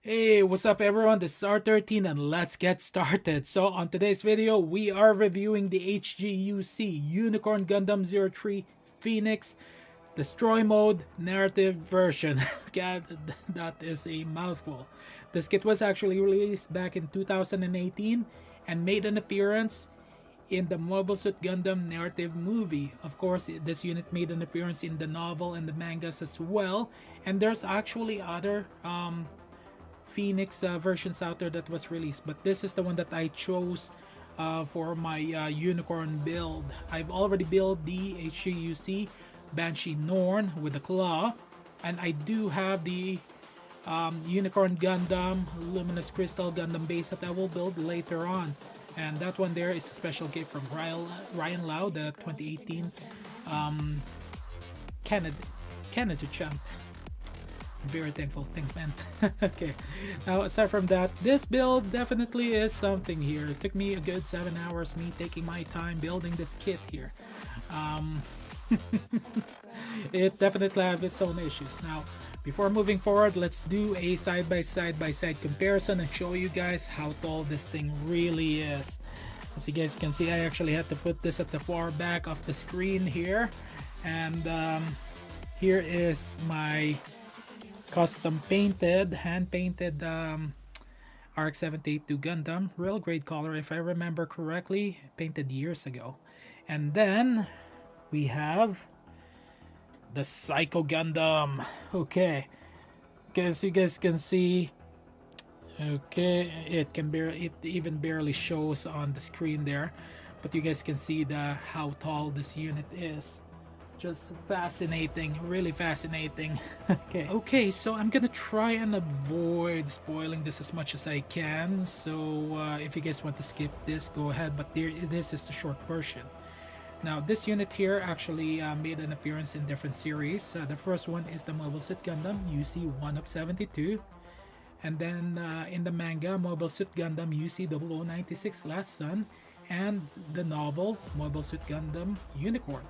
Hey, what's up everyone? This is R13 and let's get started. So on today's video, we are reviewing the HGUC Unicorn Gundam 03 Phoenix Destroy Mode Narrative version. God, that is a mouthful. This kit was actually released back in 2018 and made an appearance in the Mobile Suit Gundam narrative movie. Of course, this unit made an appearance in the novel and the mangas as well. And there's actually other Phoenix versions out there that was released, but this is the one that I chose for my unicorn build. I've already built the HGUC Banshee Norn with the claw, and I do have the Unicorn Gundam Luminous Crystal Gundam base that I will build later on. And that one there is a special gift from Ryan Lau, the 2018 Canada champ. Very thankful. Thanks, man. Okay. Now, aside from that, this build definitely is something here. It took me a good 7 hours, me taking my time building this kit here. Um, it definitely have its own issues. Now, before moving forward, let's do a side-by-side comparison and show you guys how tall this thing really is. As you guys can see, I actually had to put this at the far back of the screen here. And here is my custom painted, hand painted RX-782 Gundam. Real great color if I remember correctly, painted years ago. And then we have the Psycho Gundam. Okay, as you guys can see, okay, it even barely shows on the screen there, but you guys can see how tall this unit is. Just fascinating, really fascinating. Okay, so I'm gonna try and avoid spoiling this as much as I can. So if you guys want to skip this, go ahead, but this is the short version. Now this unit here actually made an appearance in different series. The first one is the Mobile Suit Gundam UC 1 of 72, and then in the manga, Mobile Suit Gundam UC 0096 Last Sun, and the novel Mobile Suit Gundam Unicorn.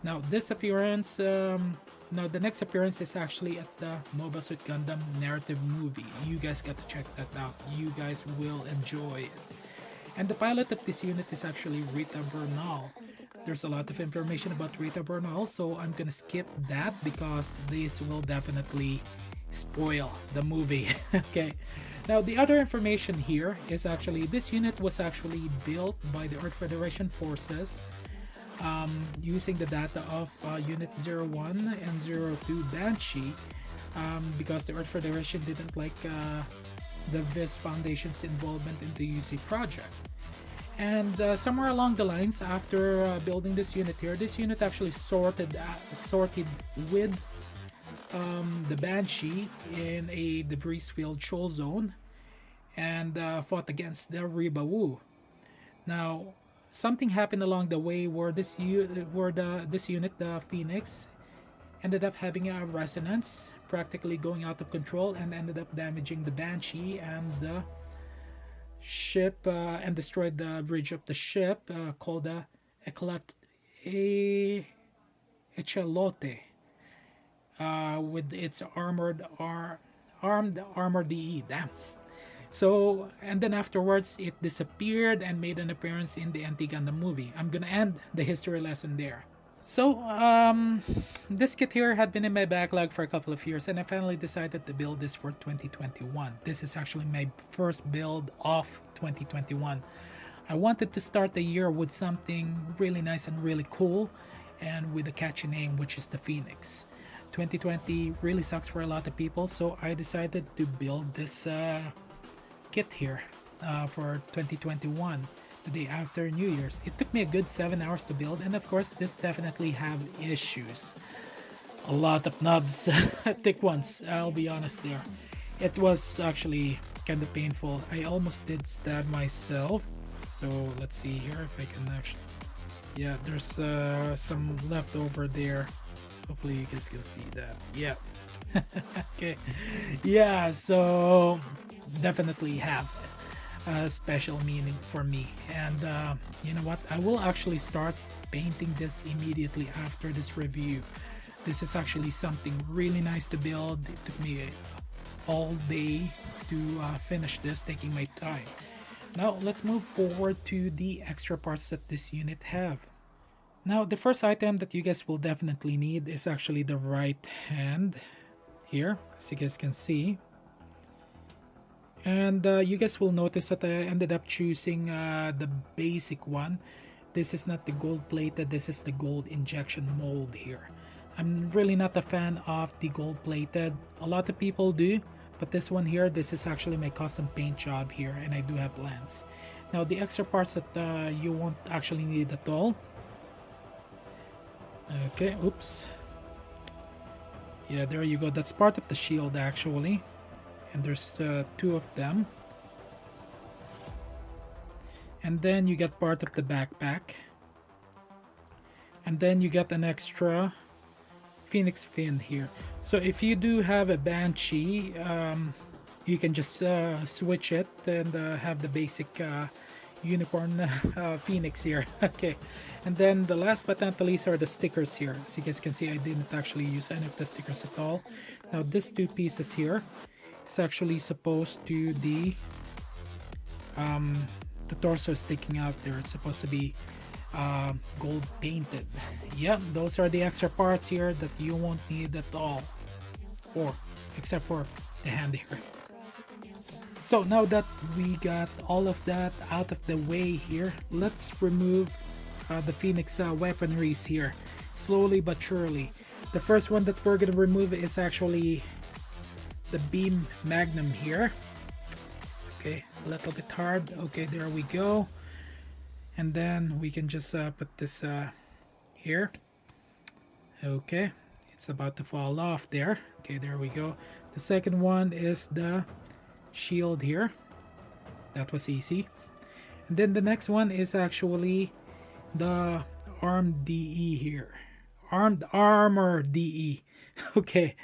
Now this appearance, now the next appearance is actually at the Mobile Suit Gundam narrative movie. You guys got to check that out. You guys will enjoy it. And the pilot of this unit is actually Rita Bernal. There's a lot of information about Rita Bernal, so I'm gonna skip that because this will definitely spoil the movie. Okay. Now the other information here is actually this unit was actually built by the Earth Federation forces using the data of Unit 01 and 02 Banshee, because the Earth Federation didn't like the VIS Foundation's involvement in the UC project. And somewhere along the lines, after building this unit here, this unit actually sorted with the Banshee in a debris-filled shoal zone and fought against the Ribawu. Now, something happened along the way where this unit, the Phenex, ended up having a resonance, practically going out of control, and ended up damaging the Banshee and the ship, and destroyed the bridge of the ship, called the Echalote, with its armed armored DE. Damn. So, and then afterwards, it disappeared and made an appearance in the Anti-Gundam movie. I'm gonna end the history lesson there. So, this kit here had been in my backlog for a couple of years, and I finally decided to build this for 2021. This is actually my first build of 2021. I wanted to start the year with something really nice and really cool, and with a catchy name, which is the Phoenix. 2020 really sucks for a lot of people, so I decided to build this kit here for 2021, the day after New Year's. It took me a good 7 hours to build, and of course this definitely have issues. A lot of nubs, thick ones, I'll be honest there. It was actually kind of painful. I almost did stab myself. So let's see here if I can actually, yeah, there's some left over there. Hopefully you guys can see that. Yeah. Okay, yeah, so definitely have a special meaning for me. And you know what, I will actually start painting this immediately after this review. This is actually something really nice to build. It took me all day to finish this, taking my time. Now let's move forward to the extra parts that this unit have. Now the first item that you guys will definitely need is actually the right hand here, as you guys can see. And you guys will notice that I ended up choosing the basic one. This is not the gold plated, this is the gold injection mold here. I'm really not a fan of the gold plated. A lot of people do, but this one here, this is actually my custom paint job here, and I do have plans. Now the extra parts that you won't actually need at all. Okay, oops. Yeah, there you go. That's part of the shield actually. And there's two of them. And then you get part of the backpack. And then you get an extra Phenex fin here. So if you do have a Banshee, you can just switch it and have the basic unicorn Phenex here. Okay, and then the last but not the least are the stickers here. As you guys can see, I didn't actually use any of the stickers at all. Now this two pieces here is actually supposed to be the torso is sticking out there. It's supposed to be gold painted. Yep, those are the extra parts here that you won't need at all, or except for the hand here. So now that we got all of that out of the way here, let's remove the Phenex weaponries here, slowly but surely. The first one that we're gonna remove is actually the beam magnum here. Okay, a little bit hard. Okay, there we go. And then we can just put this here. Okay, it's about to fall off there. Okay, there we go. The second one is the shield here. That was easy. And then the next one is actually the armed DE here. Armed armor DE. Okay,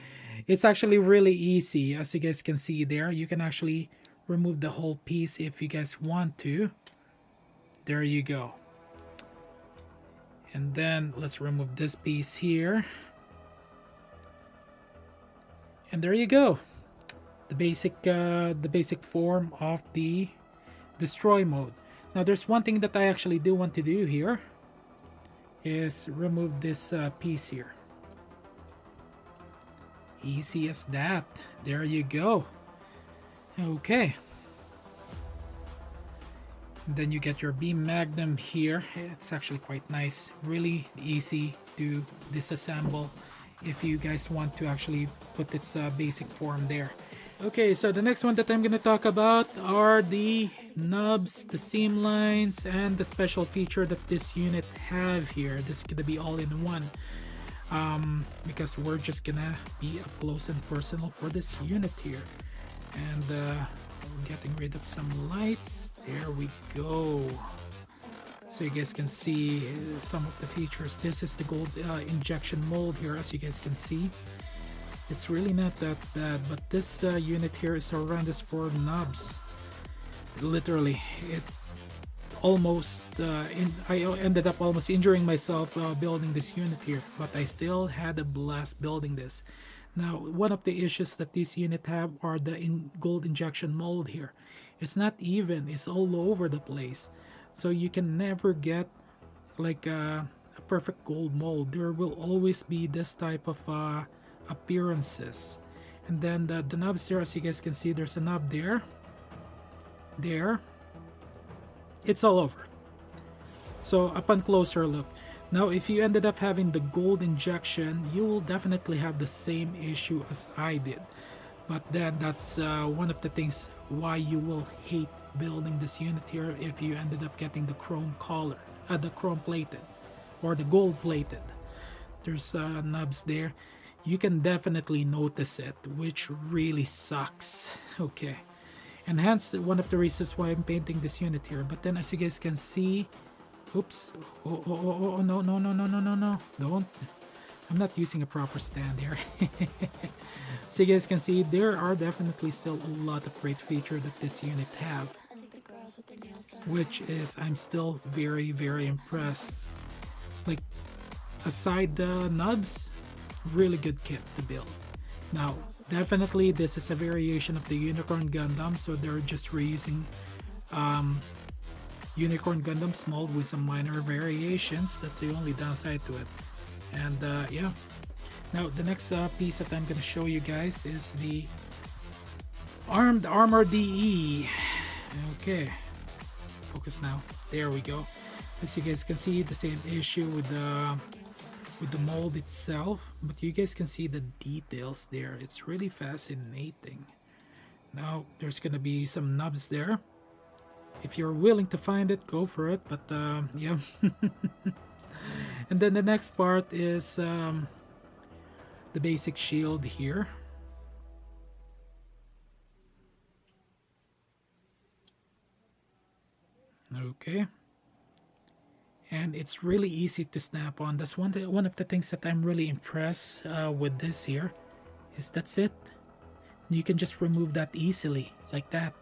it's actually really easy. As you guys can see there, you can actually remove the whole piece if you guys want to. There you go. And then let's remove this piece here. And there you go. The basic form of the destroy mode. Now there's one thing that I actually do want to do here is remove this piece here. Easy as that. There you go. Okay. And then you get your beam magnum here. It's actually quite nice. Really easy to disassemble if you guys want to actually put its basic form there. Okay, so the next one that I'm going to talk about are the nubs, the seam lines, and the special feature that this unit have here. This is going to be all in one. Because we're just gonna be up close and personal for this unit here. And getting rid of some lights. There we go. So you guys can see some of the features. This is the gold injection mold here, as you guys can see. It's really not that bad, but this unit here is horrendous for nubs. Literally, it almost I ended up almost injuring myself building this unit here, but I still had a blast building this. Now, one of the issues that this unit have are the gold injection mold here. It's not even, it's all over the place. So you can never get like a perfect gold mold. There will always be this type of appearances. And then the knobs here, as you guys can see, there's a knob there. It's all over. So upon closer look, now if you ended up having the gold injection, you will definitely have the same issue as I did. But then that's one of the things why you will hate building this unit here if you ended up getting the chrome color, the chrome plated or the gold plated. There's nubs there. You can definitely notice it, which really sucks. Okay. And hence one of the reasons why I'm painting this unit here. But then as you guys can see, oops, oh no, don't. I'm not using a proper stand here. So you guys can see there are definitely still a lot of great features that this unit have, which is I'm still very impressed. Like aside the nubs, really good kit to build. Now, definitely this is a variation of the Unicorn Gundam, so they're just reusing Unicorn Gundam's mold with some minor variations. That's the only downside to it. And yeah. Now, the next piece that I'm going to show you guys is the Armed Armor DE. Okay, focus now. There we go. As you guys can see, the same issue with the mold itself, but you guys can see the details there. It's really fascinating. Now, there's gonna be some nubs there. If you're willing to find it, go for it. But yeah. And then the next part is the basic shield here. Okay, and it's really easy to snap on. That's one of the things that I'm really impressed with this here, is that's it. You can just remove that easily like that.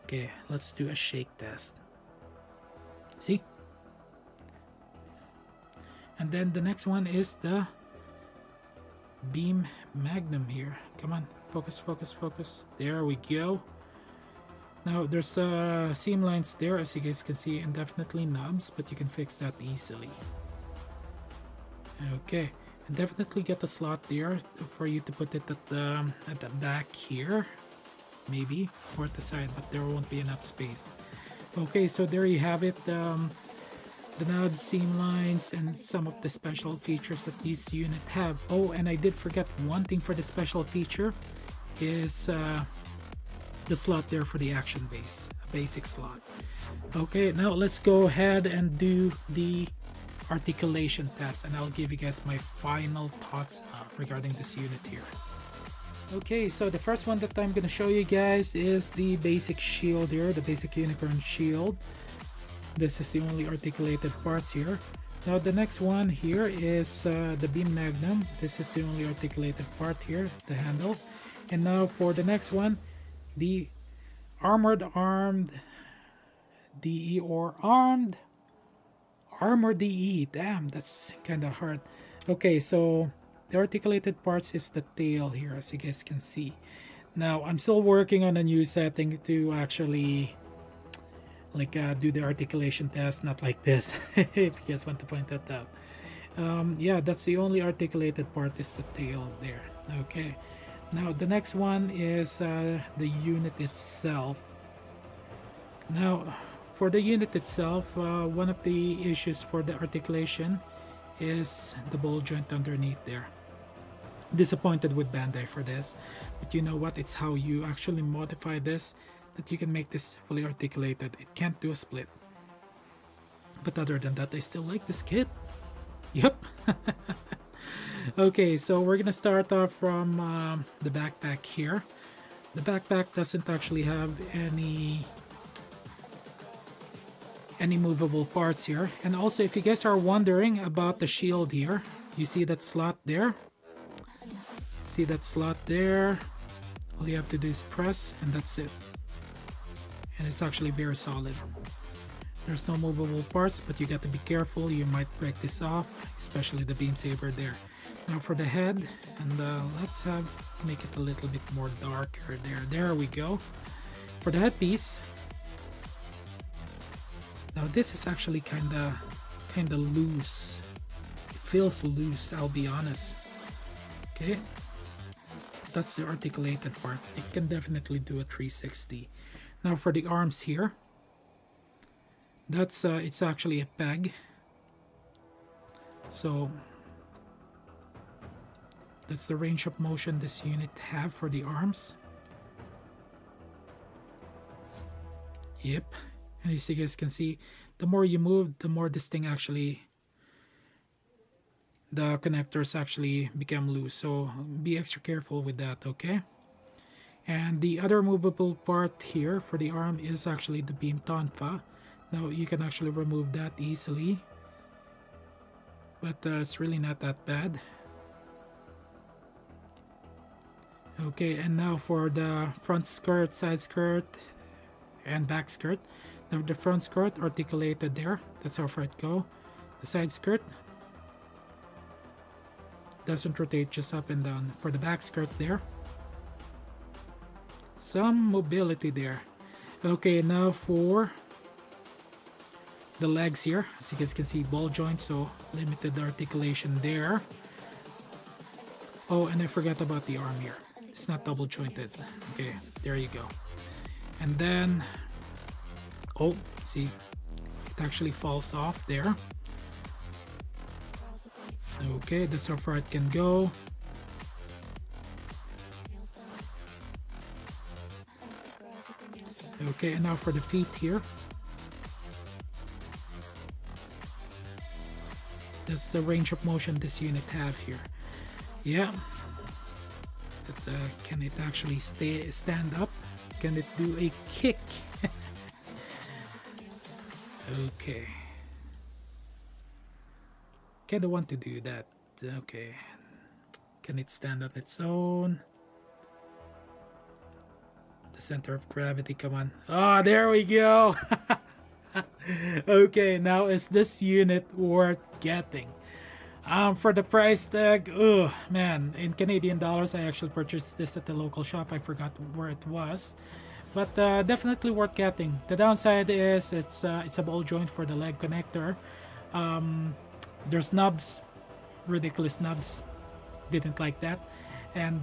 Okay, let's do a shake test. See? And then the next one is the beam magnum here. Come on, focus, focus, focus. There we go. Now there's seam lines there, as you guys can see, and definitely nubs, but you can fix that easily. Okay, and definitely get a slot there for you to put it at the back here, maybe, or at the side, but there won't be enough space. Okay, so there you have it. The nubs, seam lines, and some of the special features that this unit have. Oh, and I did forget one thing for the special feature is the slot there for the action base, a basic slot. Okay, now let's go ahead and do the articulation test, and I'll give you guys my final thoughts regarding this unit here. Okay, so the first one that I'm going to show you guys is the basic shield here, the basic unicorn shield. This is the only articulated parts here. Now the next one here is the beam magnum. This is the only articulated part here, the handle. And now for the next one, the armored DE, or armor DE. Damn, that's kind of hard. Okay, so the articulated parts is the tail here, as you guys can see. Now I'm still working on a new setting to actually like do the articulation test, not like this. If you guys want to point that out. Yeah, that's the only articulated part, is the tail there. Okay, now the next one is the unit itself. Now for the unit itself, one of the issues for the articulation is the ball joint underneath there. Disappointed with Bandai for this, but you know what, it's how you actually modify this that you can make this fully articulated. It can't do a split, but other than that, I still like this kit. Yep. Okay, so we're gonna start off from the backpack here. The backpack doesn't actually have any movable parts here. And also, if you guys are wondering about the shield here, you see that slot there? See that slot there? All you have to do is press, and that's it. And it's actually very solid. There's no movable parts, but you got to be careful. You might break this off, especially the beam saber there. Now for the head, and let's make it a little bit more darker there. There we go. For the headpiece, now this is actually kinda loose. It feels loose, I'll be honest. Okay, that's the articulated parts. It can definitely do a 360. Now for the arms here, that's it's actually a peg. So that's the range of motion this unit have for the arms. Yep. And as you guys can see, the more you move, the more this thing actually, the connectors actually become loose. So be extra careful with that, okay? And the other movable part here for the arm is actually the beam tonfa. Now you can actually remove that easily, but it's really not that bad. Okay, and now for the front skirt, side skirt, and back skirt. Now the front skirt articulated there, that's how far it go. The side skirt, Doesn't rotate, just up and down. For the back skirt there, some mobility there. Okay, now for the legs here, as you guys can see, ball joint, so limited articulation there. Oh, and I forgot about the arm here. It's not double jointed. Okay, there you go. And then, oh, see, it actually falls off there. Okay, that's how far it can go. Okay, and now for the feet here. That's the range of motion this unit have here. Yeah. But, can it actually stand up? Can it do a kick? Okay. Okay, I don't want to do that. Okay. Can it stand on its own? The center of gravity, come on. Ah, there we go. Okay, now is this unit worth getting? For the price tag, oh man, in Canadian dollars, I actually purchased this at the local shop. I forgot where it was, but definitely worth getting. The downside is it's a ball joint for the leg connector. There's nubs, ridiculous nubs. Didn't like that, and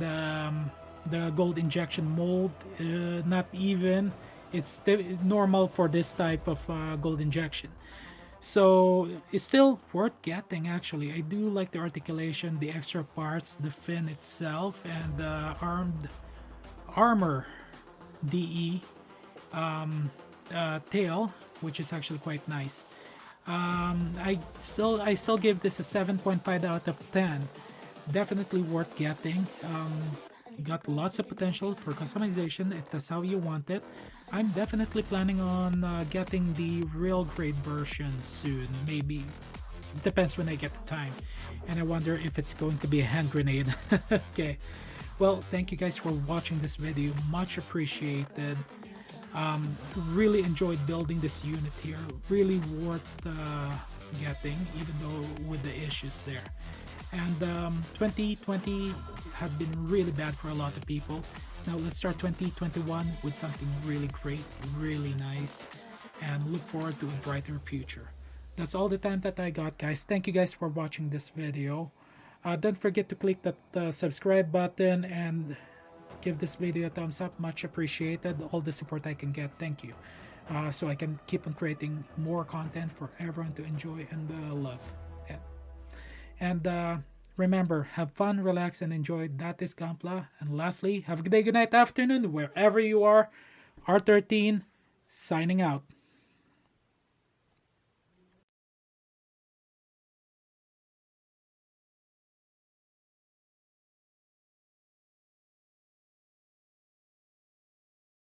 the gold injection mold, not even. It's normal for this type of gold injection. So it's still worth getting actually. I do like the articulation, the extra parts, the fin itself, and the armor DE tail, which is actually quite nice. I still give this a 7.5 out of 10. Definitely worth getting. Got lots of potential for customization if that's how you want it. I'm definitely planning on getting the real grade version soon. Maybe it depends when I get the time, and I wonder if it's going to be a hand grenade. Okay, well, thank you guys for watching this video, much appreciated. Really enjoyed building this unit here, really worth getting, even though with the issues there. And 2020 had been really bad for a lot of people. Now let's start 2021 with something really great, really nice, and look forward to a brighter future. That's all the time that I got, guys. Thank you guys for watching this video. Don't forget to click that subscribe button and give this video a thumbs up. Much appreciated. All the support I can get. Thank you. So I can keep on creating more content for everyone to enjoy and love. Yeah. And remember, have fun, relax, and enjoy. That is Gampla. And lastly, have a good day, good night, afternoon, wherever you are. R13 signing out.